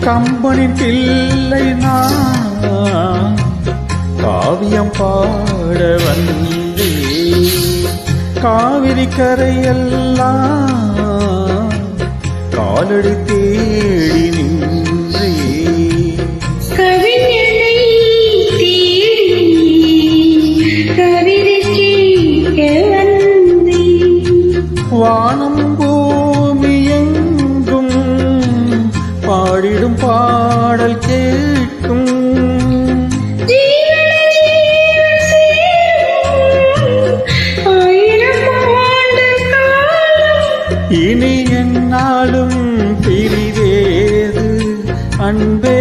கம்பனின் பிள்ளை நான் காவியம் பாட வந்தே காவிரி கரையெல்லாம் காலடி தேடி நின்றே வானம் பூமி எங்கும் பாடிடும் பாடல் கேட்கும் இனி என்னாலும் பிரிவேது அன்பே